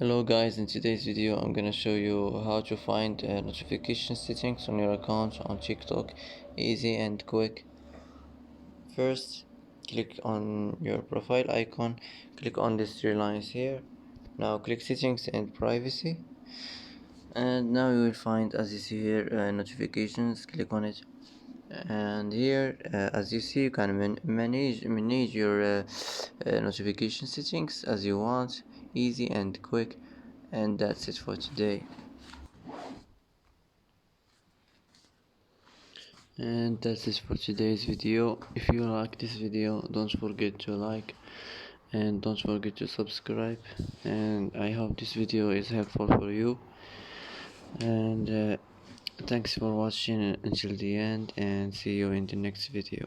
Hello guys, in today's video I'm gonna show you how to find notification settings on your account on TikTok easy and quick. First, click on your profile icon, click on these three lines here. Now click settings and privacy, and now you will find, as you see here, notifications. Click on it, and here as you see, you can manage your notification settings as you want, easy and quick. And that's it for today. And that's it for today's video. If you like this video, don't forget to like and don't forget to subscribe, and I hope this video is helpful for you. And thanks for watching until the end, and see you in the next video.